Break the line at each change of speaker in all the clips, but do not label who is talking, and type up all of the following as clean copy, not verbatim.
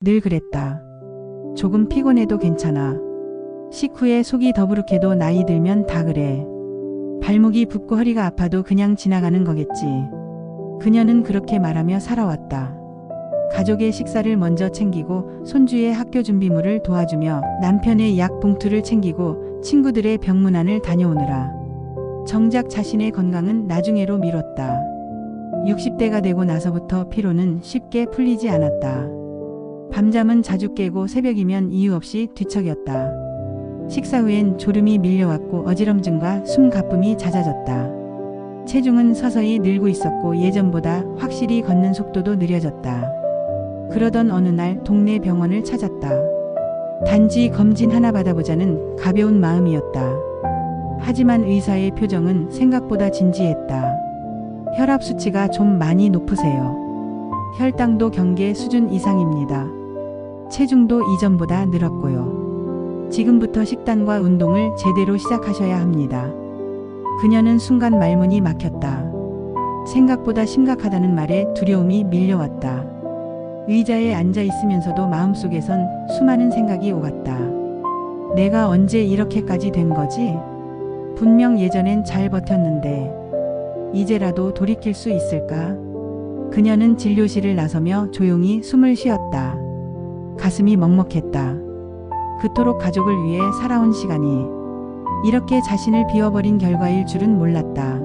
늘 그랬다. 조금 피곤해도 괜찮아. 식후에 속이 더부룩해도 나이 들면 다 그래. 발목이 붓고 허리가 아파도 그냥 지나가는 거겠지. 그녀는 그렇게 말하며 살아왔다. 가족의 식사를 먼저 챙기고 손주의 학교 준비물을 도와주며 남편의 약 봉투를 챙기고 친구들의 병문안을 다녀오느라 정작 자신의 건강은 나중에로 미뤘다. 60대가 되고 나서부터 피로는 쉽게 풀리지 않았다. 밤잠은 자주 깨고 새벽이면 이유 없이 뒤척였다. 식사 후엔 졸음이 밀려왔고 어지럼증과 숨가쁨이 잦아졌다. 체중은 서서히 늘고 있었고 예전보다 확실히 걷는 속도도 느려졌다. 그러던 어느 날 동네 병원을 찾았다. 단지 검진 하나 받아보자는 가벼운 마음이었다. 하지만 의사의 표정은 생각보다 진지했다. 혈압 수치가 좀 많이 높으세요. 혈당도 경계 수준 이상입니다. 체중도 이전보다 늘었고요. 지금부터 식단과 운동을 제대로 시작하셔야 합니다. 그녀는 순간 말문이 막혔다. 생각보다 심각하다는 말에 두려움이 밀려왔다. 의자에 앉아 있으면서도 마음속에선 수많은 생각이 오갔다. 내가 언제 이렇게까지 된 거지? 분명 예전엔 잘 버텼는데 이제라도 돌이킬 수 있을까? 그녀는 진료실을 나서며 조용히 숨을 쉬었다. 가슴이 먹먹했다. 그토록 가족을 위해 살아온 시간이 이렇게 자신을 비워버린 결과일 줄은 몰랐다.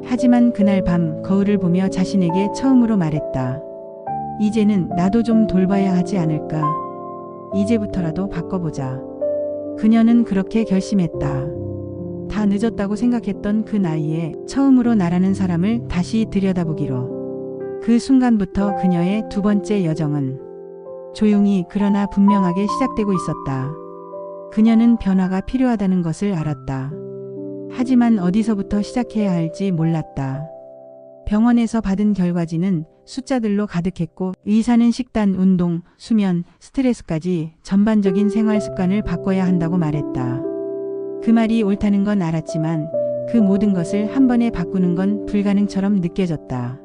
하지만 그날 밤 거울을 보며 자신에게 처음으로 말했다. 이제는 나도 좀 돌봐야 하지 않을까. 이제부터라도 바꿔보자. 그녀는 그렇게 결심했다. 다 늦었다고 생각했던 그 나이에 처음으로 나라는 사람을 다시 들여다보기로. 그 순간부터 그녀의 두 번째 여정은 조용히 그러나 분명하게 시작되고 있었다. 그녀는 변화가 필요하다는 것을 알았다. 하지만 어디서부터 시작해야 할지 몰랐다. 병원에서 받은 결과지는 숫자들로 가득했고 의사는 식단, 운동, 수면, 스트레스까지 전반적인 생활 습관을 바꿔야 한다고 말했다. 그 말이 옳다는 건 알았지만 그 모든 것을 한 번에 바꾸는 건 불가능처럼 느껴졌다.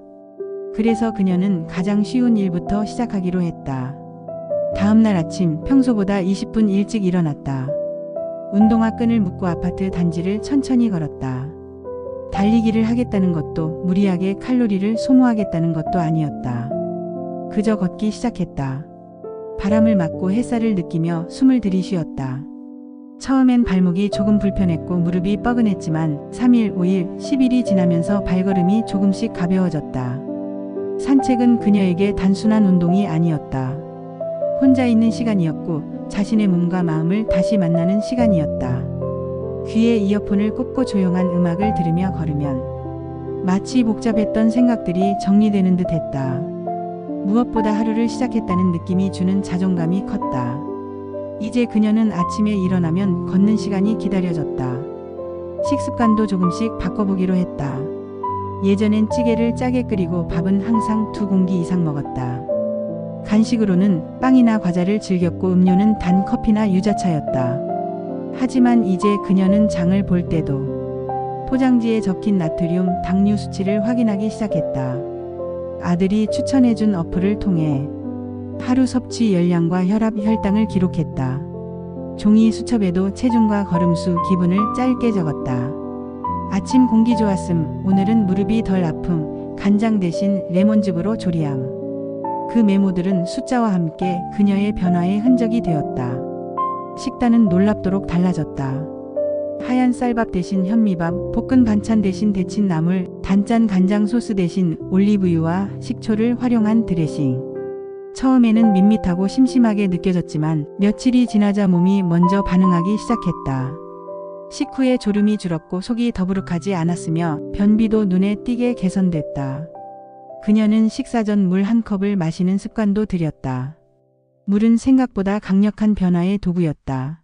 그래서 그녀는 가장 쉬운 일부터 시작하기로 했다. 다음 날 아침 평소보다 20분 일찍 일어났다. 운동화 끈을 묶고 아파트 단지를 천천히 걸었다. 달리기를 하겠다는 것도 무리하게 칼로리를 소모하겠다는 것도 아니었다. 그저 걷기 시작했다. 바람을 맞고 햇살을 느끼며 숨을 들이쉬었다. 처음엔 발목이 조금 불편했고 무릎이 뻐근했지만 3일, 5일, 10일이 지나면서 발걸음이 조금씩 가벼워졌다. 산책은 그녀에게 단순한 운동이 아니었다. 혼자 있는 시간이었고 자신의 몸과 마음을 다시 만나는 시간이었다. 귀에 이어폰을 꽂고 조용한 음악을 들으며 걸으면 마치 복잡했던 생각들이 정리되는 듯 했다. 무엇보다 하루를 시작했다는 느낌이 주는 자존감이 컸다. 이제 그녀는 아침에 일어나면 걷는 시간이 기다려졌다. 식습관도 조금씩 바꿔보기로 했다. 예전엔 찌개를 짜게 끓이고 밥은 항상 2공기 이상 먹었다. 간식으로는 빵이나 과자를 즐겼고 음료는 단 커피나 유자차였다. 하지만 이제 그녀는 장을 볼 때도 포장지에 적힌 나트륨, 당류 수치를 확인하기 시작했다. 아들이 추천해준 어플을 통해 하루 섭취 열량과 혈압, 혈당을 기록했다. 종이 수첩에도 체중과 걸음수, 기분을 짧게 적었다. 아침 공기 좋았음, 오늘은 무릎이 덜 아픔, 간장 대신 레몬즙으로 조리함. 그 메모들은 숫자와 함께 그녀의 변화의 흔적이 되었다. 식단은 놀랍도록 달라졌다. 하얀 쌀밥 대신 현미밥, 볶은 반찬 대신 데친 나물, 단짠 간장 소스 대신 올리브유와 식초를 활용한 드레싱. 처음에는 밋밋하고 심심하게 느껴졌지만 며칠이 지나자 몸이 먼저 반응하기 시작했다. 식후에 졸음이 줄었고 속이 더부룩하지 않았으며 변비도 눈에 띄게 개선됐다. 그녀는 식사 전 물 한 컵을 마시는 습관도 들였다. 물은 생각보다 강력한 변화의 도구였다.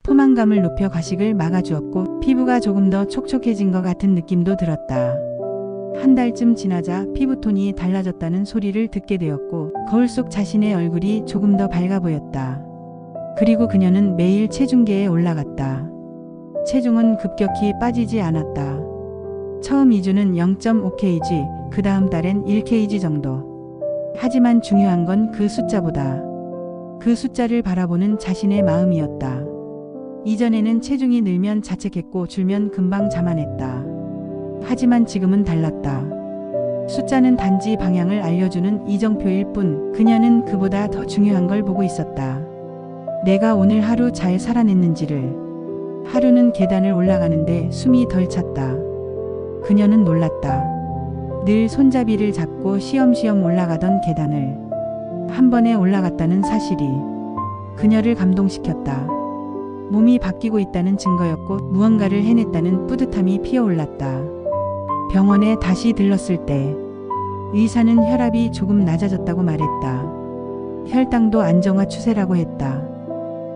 포만감을 높여 가식을 막아주었고 피부가 조금 더 촉촉해진 것 같은 느낌도 들었다. 한 달쯤 지나자 피부톤이 달라졌다는 소리를 듣게 되었고 거울 속 자신의 얼굴이 조금 더 밝아 보였다. 그리고 그녀는 매일 체중계에 올라갔다. 체중은 급격히 빠지지 않았다. 처음 2주는 0.5kg, 그 다음 달엔 1kg 정도. 하지만 중요한 건 그 숫자보다 그 숫자를 바라보는 자신의 마음이었다. 이전에는 체중이 늘면 자책했고 줄면 금방 자만했다. 하지만 지금은 달랐다. 숫자는 단지 방향을 알려주는 이정표일 뿐 그녀는 그보다 더 중요한 걸 보고 있었다. 내가 오늘 하루 잘 살아냈는지를. 하루는 계단을 올라가는데 숨이 덜 찼다. 그녀는 놀랐다. 늘 손잡이를 잡고 쉬엄쉬엄 올라가던 계단을 한 번에 올라갔다는 사실이 그녀를 감동시켰다. 몸이 바뀌고 있다는 증거였고 무언가를 해냈다는 뿌듯함이 피어올랐다. 병원에 다시 들렀을 때 의사는 혈압이 조금 낮아졌다고 말했다. 혈당도 안정화 추세라고 했다.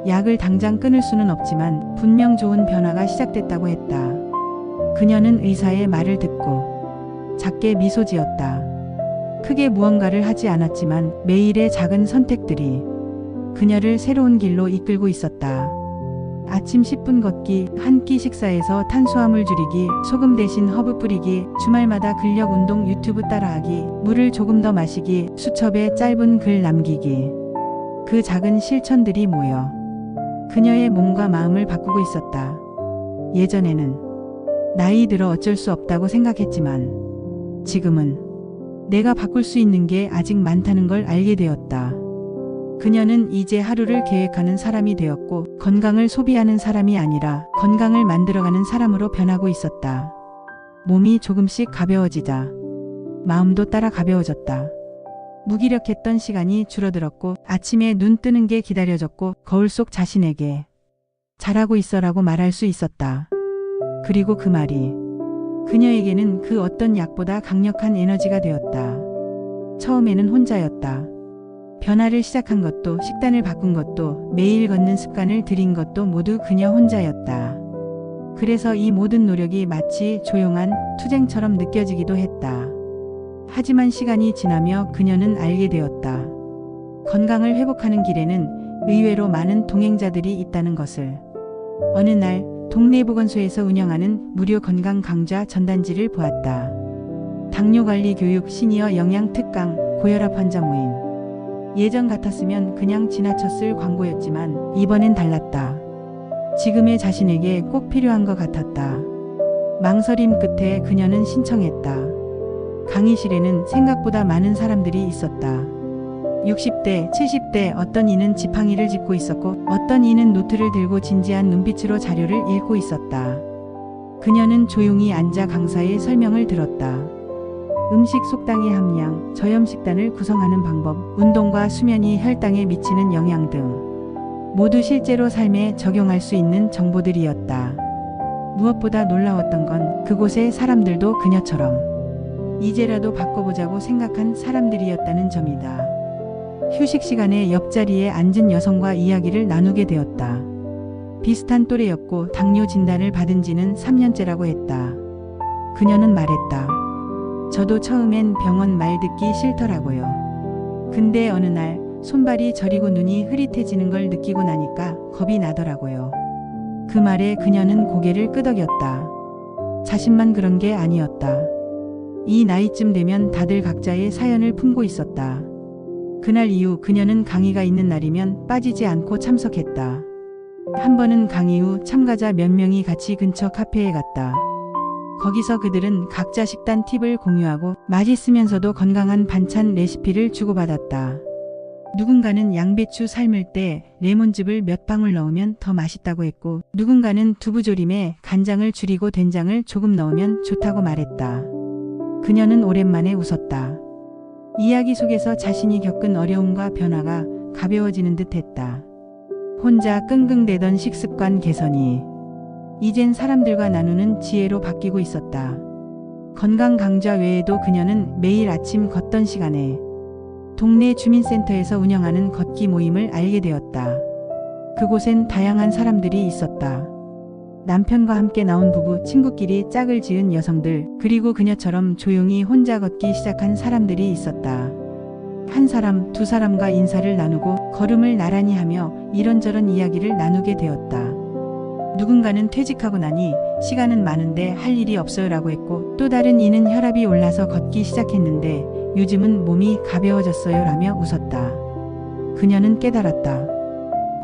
약을 당장 끊을 수는 없지만 분명 좋은 변화가 시작됐다고 했다. 그녀는 의사의 말을 듣고 작게 미소 지었다. 크게 무언가를 하지 않았지만 매일의 작은 선택들이 그녀를 새로운 길로 이끌고 있었다. 아침 10분 걷기, 한 끼 식사에서 탄수화물 줄이기, 소금 대신 허브 뿌리기, 주말마다 근력 운동 유튜브 따라하기, 물을 조금 더 마시기, 수첩에 짧은 글 남기기. 그 작은 실천들이 모여 그녀의 몸과 마음을 바꾸고 있었다. 예전에는 나이 들어 어쩔 수 없다고 생각했지만 지금은 내가 바꿀 수 있는 게 아직 많다는 걸 알게 되었다. 그녀는 이제 하루를 계획하는 사람이 되었고 건강을 소비하는 사람이 아니라 건강을 만들어가는 사람으로 변하고 있었다. 몸이 조금씩 가벼워지자 마음도 따라 가벼워졌다. 무기력했던 시간이 줄어들었고 아침에 눈 뜨는 게 기다려졌고 거울 속 자신에게 잘하고 있어라고 말할 수 있었다. 그리고 그 말이 그녀에게는 그 어떤 약보다 강력한 에너지가 되었다. 처음에는 혼자였다. 변화를 시작한 것도 식단을 바꾼 것도 매일 걷는 습관을 들인 것도 모두 그녀 혼자였다. 그래서 이 모든 노력이 마치 조용한 투쟁처럼 느껴지기도 했다. 하지만 시간이 지나며 그녀는 알게 되었다. 건강을 회복하는 길에는 의외로 많은 동행자들이 있다는 것을. 어느 날 동네 보건소에서 운영하는 무료 건강 강좌 전단지를 보았다. 당뇨관리 교육, 시니어 영양 특강, 고혈압 환자 모임. 예전 같았으면 그냥 지나쳤을 광고였지만 이번엔 달랐다. 지금의 자신에게 꼭 필요한 것 같았다. 망설임 끝에 그녀는 신청했다. 강의실에는 생각보다 많은 사람들이 있었다. 60대, 70대, 어떤 이는 지팡이를 짚고 있었고 어떤 이는 노트를 들고 진지한 눈빛으로 자료를 읽고 있었다. 그녀는 조용히 앉아 강사의 설명을 들었다. 음식 속당의 함량, 저염 식단을 구성하는 방법, 운동과 수면이 혈당에 미치는 영향 등 모두 실제로 삶에 적용할 수 있는 정보들이었다. 무엇보다 놀라웠던 건 그곳의 사람들도 그녀처럼 이제라도 바꿔보자고 생각한 사람들이었다는 점이다. 휴식 시간에 옆자리에 앉은 여성과 이야기를 나누게 되었다. 비슷한 또래였고 당뇨 진단을 받은 지는 3년째라고 했다. 그녀는 말했다. 저도 처음엔 병원 말 듣기 싫더라고요. 근데 어느 날 손발이 저리고 눈이 흐릿해지는 걸 느끼고 나니까 겁이 나더라고요. 그 말에 그녀는 고개를 끄덕였다. 자신만 그런 게 아니었다. 이 나이쯤 되면 다들 각자의 사연을 품고 있었다. 그날 이후 그녀는 강의가 있는 날이면 빠지지 않고 참석했다. 한 번은 강의 후 참가자 몇 명이 같이 근처 카페에 갔다. 거기서 그들은 각자 식단 팁을 공유하고 맛있으면서도 건강한 반찬 레시피를 주고받았다. 누군가는 양배추 삶을 때 레몬즙을 몇 방울 넣으면 더 맛있다고 했고 누군가는 두부조림에 간장을 줄이고 된장을 조금 넣으면 좋다고 말했다. 그녀는 오랜만에 웃었다. 이야기 속에서 자신이 겪은 어려움과 변화가 가벼워지는 듯 했다. 혼자 끙끙대던 식습관 개선이 이젠 사람들과 나누는 지혜로 바뀌고 있었다. 건강 강좌 외에도 그녀는 매일 아침 걷던 시간에 동네 주민센터에서 운영하는 걷기 모임을 알게 되었다. 그곳엔 다양한 사람들이 있었다. 남편과 함께 나온 부부, 친구끼리 짝을 지은 여성들, 그리고 그녀처럼 조용히 혼자 걷기 시작한 사람들이 있었다. 한 사람, 두 사람과 인사를 나누고 걸음을 나란히 하며 이런저런 이야기를 나누게 되었다. 누군가는 퇴직하고 나니 시간은 많은데 할 일이 없어요라고 했고 또 다른 이는 혈압이 올라서 걷기 시작했는데 요즘은 몸이 가벼워졌어요라며 웃었다. 그녀는 깨달았다.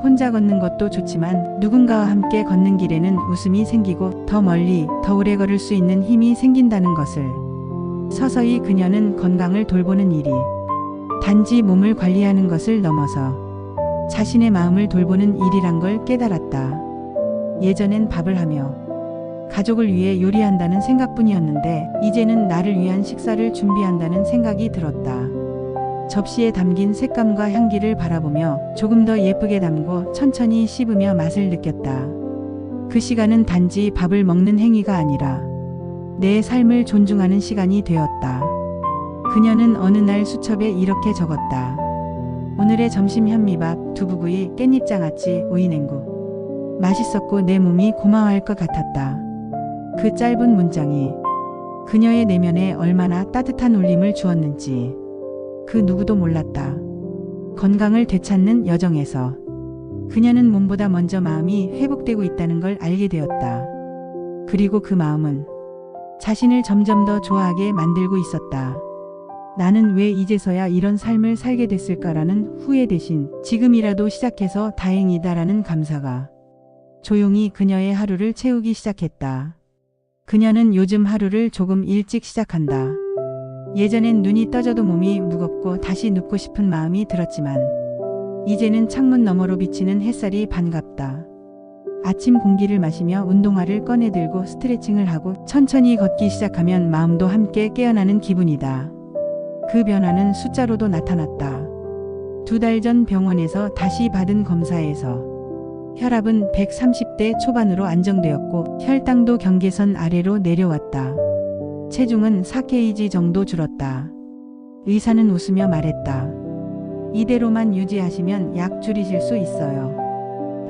혼자 걷는 것도 좋지만 누군가와 함께 걷는 길에는 웃음이 생기고 더 멀리 더 오래 걸을 수 있는 힘이 생긴다는 것을. 서서히 그녀는 건강을 돌보는 일이 단지 몸을 관리하는 것을 넘어서 자신의 마음을 돌보는 일이란 걸 깨달았다. 예전엔 밥을 하며 가족을 위해 요리한다는 생각뿐이었는데 이제는 나를 위한 식사를 준비한다는 생각이 들었다. 접시에 담긴 색감과 향기를 바라보며 조금 더 예쁘게 담고 천천히 씹으며 맛을 느꼈다. 그 시간은 단지 밥을 먹는 행위가 아니라 내 삶을 존중하는 시간이 되었다. 그녀는 어느 날 수첩에 이렇게 적었다. 오늘의 점심 현미밥, 두부구이, 깻잎장아찌, 오이냉국. 맛있었고 내 몸이 고마워할 것 같았다. 그 짧은 문장이 그녀의 내면에 얼마나 따뜻한 울림을 주었는지 그 누구도 몰랐다. 건강을 되찾는 여정에서 그녀는 몸보다 먼저 마음이 회복되고 있다는 걸 알게 되었다. 그리고 그 마음은 자신을 점점 더 좋아하게 만들고 있었다. 나는 왜 이제서야 이런 삶을 살게 됐을까라는 후회 대신 지금이라도 시작해서 다행이다라는 감사가 조용히 그녀의 하루를 채우기 시작했다. 그녀는 요즘 하루를 조금 일찍 시작한다. 예전엔 눈이 떠져도 몸이 무겁고 다시 눕고 싶은 마음이 들었지만 이제는 창문 너머로 비치는 햇살이 반갑다. 아침 공기를 마시며 운동화를 꺼내 들고 스트레칭을 하고 천천히 걷기 시작하면 마음도 함께 깨어나는 기분이다. 그 변화는 숫자로도 나타났다. 2달 전 병원에서 다시 받은 검사에서 혈압은 130대 초반으로 안정되었고 혈당도 경계선 아래로 내려왔다. 체중은 4kg 정도 줄었다. 의사는 웃으며 말했다. 이대로만 유지하시면 약 줄이실 수 있어요.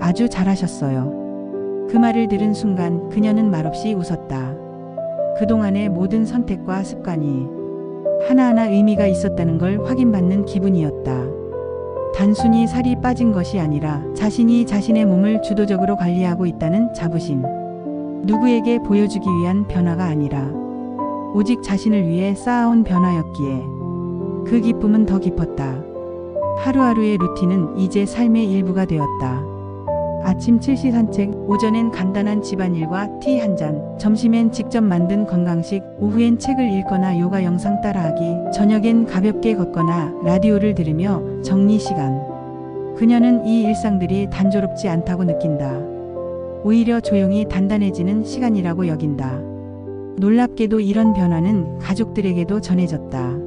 아주 잘하셨어요. 그 말을 들은 순간 그녀는 말없이 웃었다. 그동안의 모든 선택과 습관이 하나하나 의미가 있었다는 걸 확인받는 기분이었다. 단순히 살이 빠진 것이 아니라 자신이 자신의 몸을 주도적으로 관리하고 있다는 자부심. 누구에게 보여주기 위한 변화가 아니라 오직 자신을 위해 쌓아온 변화였기에 그 기쁨은 더 깊었다. 하루하루의 루틴은 이제 삶의 일부가 되었다. 아침 7시 산책, 오전엔 간단한 집안일과 티 한 잔, 점심엔 직접 만든 건강식, 오후엔 책을 읽거나 요가 영상 따라하기, 저녁엔 가볍게 걷거나 라디오를 들으며 정리 시간. 그녀는 이 일상들이 단조롭지 않다고 느낀다. 오히려 조용히 단단해지는 시간이라고 여긴다. 놀랍게도 이런 변화는 가족들에게도 전해졌다.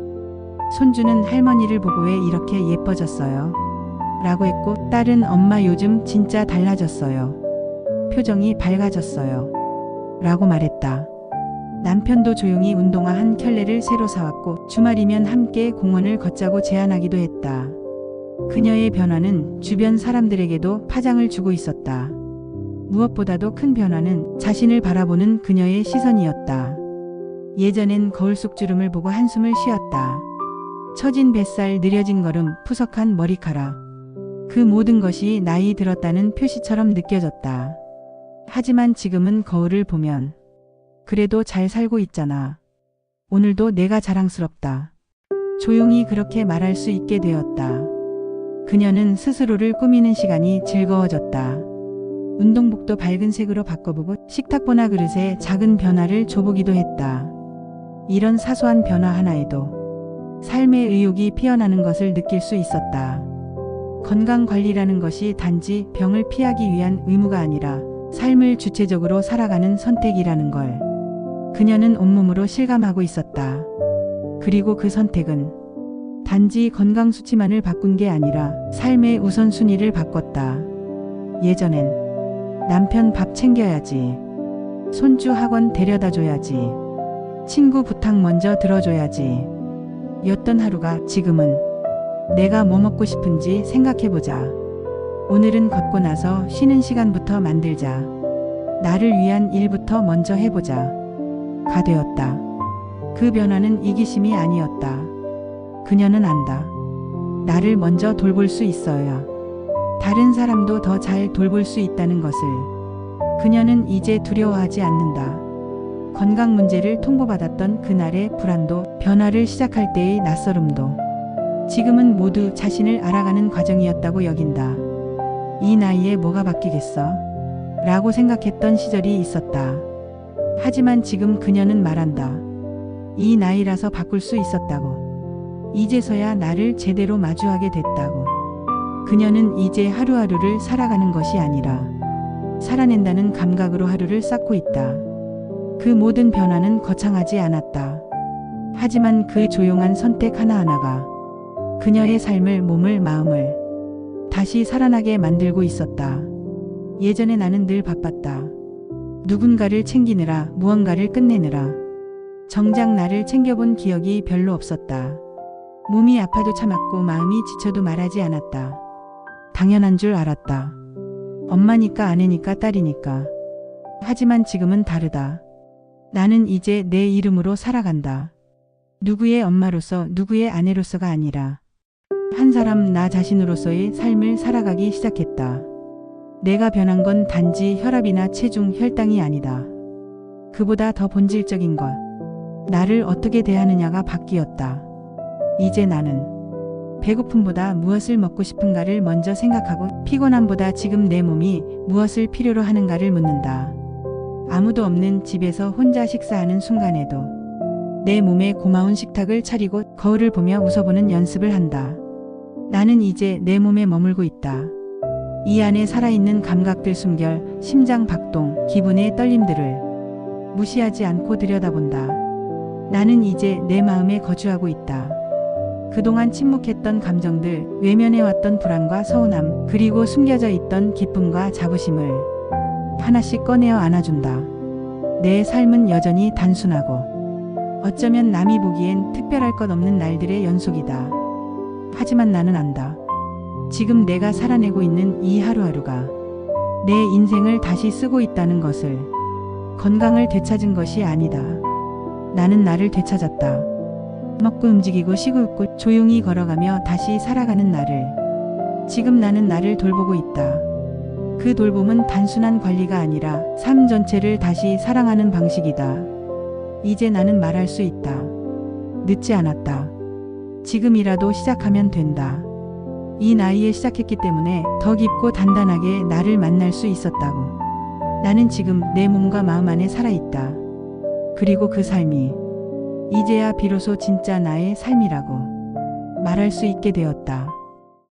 손주는 할머니를 보고 왜 이렇게 예뻐졌어요? 라고 했고 딸은 엄마 요즘 진짜 달라졌어요. 표정이 밝아졌어요. 라고 말했다. 남편도 조용히 운동화 한 켤레를 새로 사왔고 주말이면 함께 공원을 걷자고 제안하기도 했다. 그녀의 변화는 주변 사람들에게도 파장을 주고 있었다. 무엇보다도 큰 변화는 자신을 바라보는 그녀의 시선이었다. 예전엔 거울 속 주름을 보고 한숨을 쉬었다. 처진 뱃살, 느려진 걸음, 푸석한 머리카락. 그 모든 것이 나이 들었다는 표시처럼 느껴졌다. 하지만 지금은 거울을 보면 그래도 잘 살고 있잖아. 오늘도 내가 자랑스럽다. 조용히 그렇게 말할 수 있게 되었다. 그녀는 스스로를 꾸미는 시간이 즐거워졌다. 운동복도 밝은 색으로 바꿔보고 식탁보나 그릇에 작은 변화를 줘보기도 했다. 이런 사소한 변화 하나에도 삶의 의욕이 피어나는 것을 느낄 수 있었다. 건강관리라는 것이 단지 병을 피하기 위한 의무가 아니라 삶을 주체적으로 살아가는 선택이라는 걸 그녀는 온몸으로 실감하고 있었다. 그리고 그 선택은 단지 건강 수치만을 바꾼 게 아니라 삶의 우선순위를 바꿨다. 예전엔 남편 밥 챙겨야지, 손주 학원 데려다 줘야지, 친구 부탁 먼저 들어줘야지 였던 하루가 지금은 내가 뭐 먹고 싶은지 생각해보자. 오늘은 걷고 나서 쉬는 시간부터 만들자. 나를 위한 일부터 먼저 해보자. 가 되었다. 그 변화는 이기심이 아니었다. 그녀는 안다. 나를 먼저 돌볼 수 있어야 다른 사람도 더 잘 돌볼 수 있다는 것을. 그녀는 이제 두려워하지 않는다. 건강 문제를 통보받았던 그날의 불안도, 변화를 시작할 때의 낯설음도, 지금은 모두 자신을 알아가는 과정이었다고 여긴다. 이 나이에 뭐가 바뀌겠어? 라고 생각했던 시절이 있었다. 하지만 지금 그녀는 말한다. 이 나이라서 바꿀 수 있었다고. 이제서야 나를 제대로 마주하게 됐다고. 그녀는 이제 하루하루를 살아가는 것이 아니라 살아낸다는 감각으로 하루를 쌓고 있다. 그 모든 변화는 거창하지 않았다. 하지만 그 조용한 선택 하나하나가 그녀의 삶을, 몸을, 마음을 다시 살아나게 만들고 있었다. 예전에 나는 늘 바빴다. 누군가를 챙기느라, 무언가를 끝내느라. 정작 나를 챙겨본 기억이 별로 없었다. 몸이 아파도 참았고 마음이 지쳐도 말하지 않았다. 당연한 줄 알았다. 엄마니까 아내니까 딸이니까. 하지만 지금은 다르다. 나는 이제 내 이름으로 살아간다. 누구의 엄마로서, 누구의 아내로서가 아니라 한 사람 나 자신으로서의 삶을 살아가기 시작했다. 내가 변한 건 단지 혈압이나 체중, 혈당이 아니다. 그보다 더 본질적인 것. 나를 어떻게 대하느냐가 바뀌었다. 이제 나는 배고픔보다 무엇을 먹고 싶은가를 먼저 생각하고 피곤함보다 지금 내 몸이 무엇을 필요로 하는가를 묻는다. 아무도 없는 집에서 혼자 식사하는 순간에도 내 몸에 고마운 식탁을 차리고 거울을 보며 웃어보는 연습을 한다. 나는 이제 내 몸에 머물고 있다. 이 안에 살아있는 감각들, 숨결, 심장 박동, 기분의 떨림들을 무시하지 않고 들여다본다. 나는 이제 내 마음에 거주하고 있다. 그동안 침묵했던 감정들, 외면해왔던 불안과 서운함, 그리고 숨겨져 있던 기쁨과 자부심을 하나씩 꺼내어 안아준다. 내 삶은 여전히 단순하고 어쩌면 남이 보기엔 특별할 것 없는 날들의 연속이다. 하지만 나는 안다. 지금 내가 살아내고 있는 이 하루하루가 내 인생을 다시 쓰고 있다는 것을. 건강을 되찾은 것이 아니다. 나는 나를 되찾았다. 먹고 움직이고 쉬고 웃고 조용히 걸어가며 다시 살아가는 나를. 지금 나는 나를 돌보고 있다. 그 돌봄은 단순한 관리가 아니라 삶 전체를 다시 사랑하는 방식이다. 이제 나는 말할 수 있다. 늦지 않았다. 지금이라도 시작하면 된다. 이 나이에 시작했기 때문에 더 깊고 단단하게 나를 만날 수 있었다고. 나는 지금 내 몸과 마음 안에 살아있다. 그리고 그 삶이 이제야 비로소 진짜 나의 삶이라고 말할 수 있게 되었다.